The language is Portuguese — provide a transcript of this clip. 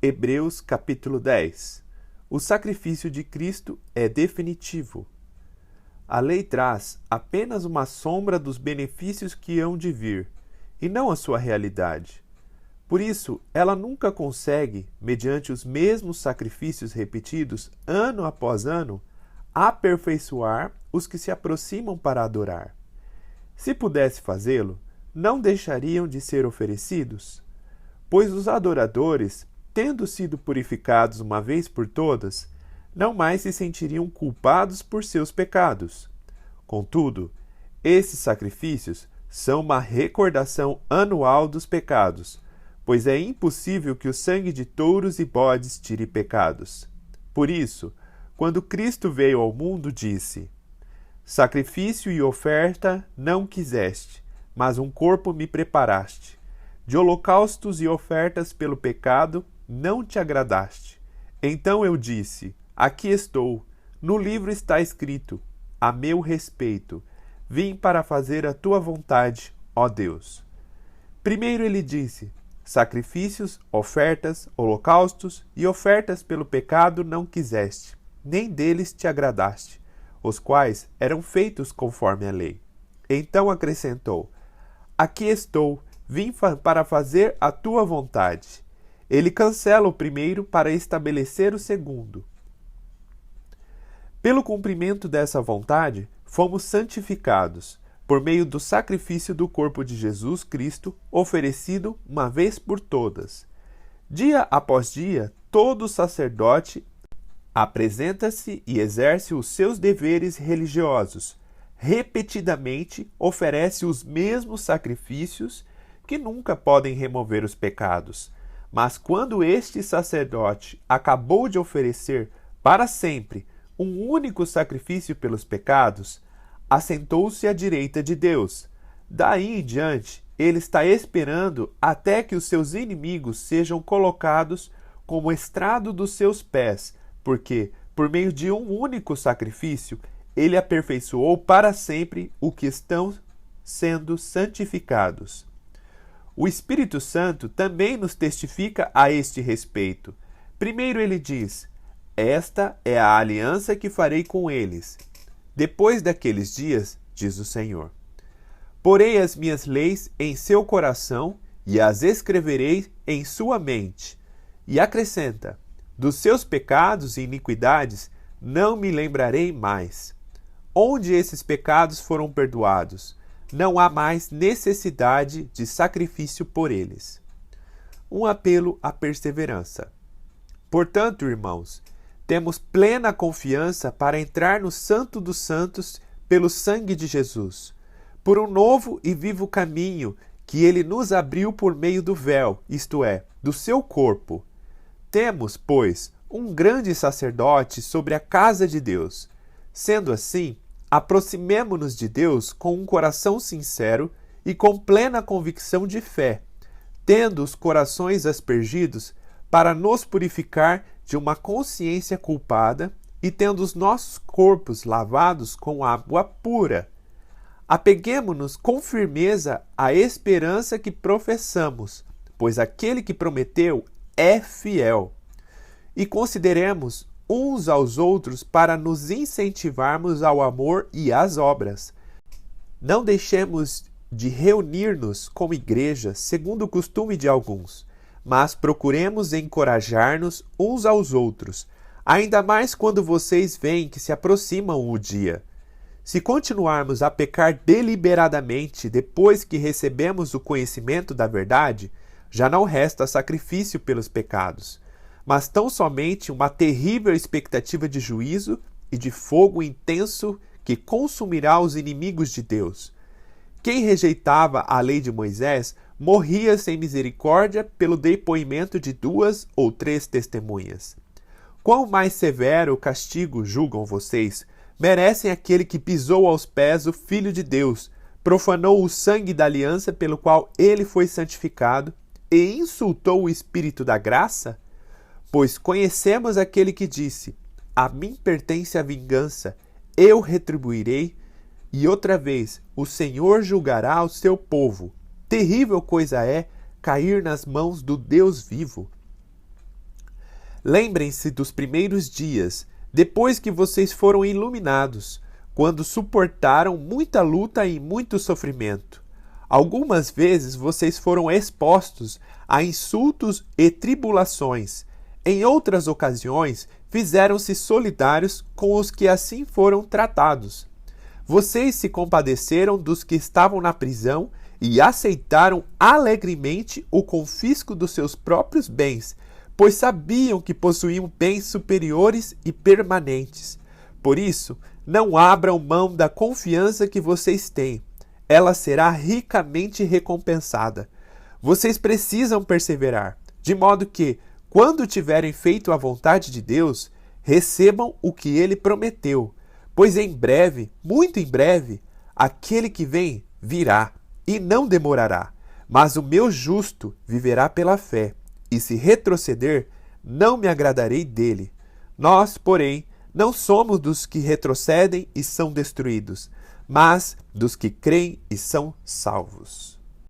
Hebreus capítulo 10. O sacrifício de Cristo é definitivo. A lei traz apenas uma sombra dos benefícios que hão de vir, e não a sua realidade. Por isso, ela nunca consegue, mediante os mesmos sacrifícios repetidos ano após ano, aperfeiçoar os que se aproximam para adorar. Se pudesse fazê-lo, não deixariam de ser oferecidos? Pois os adoradores, tendo sido purificados uma vez por todas, não mais se sentiriam culpados por seus pecados. Contudo, esses sacrifícios são uma recordação anual dos pecados, pois é impossível que o sangue de touros e bodes tire pecados. Por isso, quando Cristo veio ao mundo, disse: Sacrifício e oferta não quiseste, mas um corpo me preparaste. De holocaustos e ofertas pelo pecado não te agradaste. Então eu disse: Aqui estou, no livro está escrito, a meu respeito, vim para fazer a tua vontade, ó Deus. Primeiro ele disse: Sacrifícios, ofertas, holocaustos e ofertas pelo pecado não quiseste, nem deles te agradaste, os quais eram feitos conforme a lei. Então acrescentou: Aqui estou, vim para fazer a tua vontade. Ele cancela o primeiro para estabelecer o segundo. Pelo cumprimento dessa vontade, fomos santificados, por meio do sacrifício do corpo de Jesus Cristo, oferecido uma vez por todas. Dia após dia, todo sacerdote apresenta-se e exerce os seus deveres religiosos. Repetidamente oferece os mesmos sacrifícios que nunca podem remover os pecados. Mas quando este sacerdote acabou de oferecer para sempre um único sacrifício pelos pecados, assentou-se à direita de Deus. Daí em diante, ele está esperando até que os seus inimigos sejam colocados como estrado dos seus pés, porque, por meio de um único sacrifício, ele aperfeiçoou para sempre o que estão sendo santificados. O Espírito Santo também nos testifica a este respeito. Primeiro ele diz: Esta é a aliança que farei com eles. Depois daqueles dias, diz o Senhor, porei as minhas leis em seu coração e as escreverei em sua mente. E acrescenta: dos seus pecados e iniquidades não me lembrarei mais. Onde esses pecados foram perdoados, não há mais necessidade de sacrifício por eles. Um apelo à perseverança. Portanto, irmãos, temos plena confiança para entrar no Santo dos Santos pelo sangue de Jesus, por um novo e vivo caminho que ele nos abriu por meio do véu, isto é, do seu corpo. Temos, pois, um grande sacerdote sobre a casa de Deus. Sendo assim, aproximemo-nos de Deus com um coração sincero e com plena convicção de fé, tendo os corações aspergidos para nos purificar de uma consciência culpada e tendo os nossos corpos lavados com água pura. Apeguemo-nos com firmeza à esperança que professamos, pois aquele que prometeu é fiel. E consideremos uns aos outros para nos incentivarmos ao amor e às obras. Não deixemos de reunir-nos como igreja, segundo o costume de alguns, mas procuremos encorajar-nos uns aos outros, ainda mais quando vocês veem que se aproximam o dia. Se continuarmos a pecar deliberadamente depois que recebemos o conhecimento da verdade, já não resta sacrifício pelos pecados, mas tão somente uma terrível expectativa de juízo e de fogo intenso que consumirá os inimigos de Deus. Quem rejeitava a lei de Moisés morria sem misericórdia pelo depoimento de 2 ou 3 testemunhas. Quão mais severo castigo, julgam vocês, merecem aquele que pisou aos pés o Filho de Deus, profanou o sangue da aliança pelo qual ele foi santificado e insultou o Espírito da graça? Pois conhecemos aquele que disse: A mim pertence a vingança, eu retribuirei, e outra vez o Senhor julgará o seu povo. Terrível coisa é cair nas mãos do Deus vivo. Lembrem-se dos primeiros dias, depois que vocês foram iluminados, quando suportaram muita luta e muito sofrimento. Algumas vezes vocês foram expostos a insultos e tribulações. Em outras ocasiões, fizeram-se solidários com os que assim foram tratados. Vocês se compadeceram dos que estavam na prisão e aceitaram alegremente o confisco dos seus próprios bens, pois sabiam que possuíam bens superiores e permanentes. Por isso, não abram mão da confiança que vocês têm. Ela será ricamente recompensada. Vocês precisam perseverar, de modo que, quando tiverem feito a vontade de Deus, recebam o que Ele prometeu, pois em breve, muito em breve, aquele que vem virá e não demorará. Mas o meu justo viverá pela fé, e se retroceder, não me agradarei dele. Nós, porém, não somos dos que retrocedem e são destruídos, mas dos que creem e são salvos.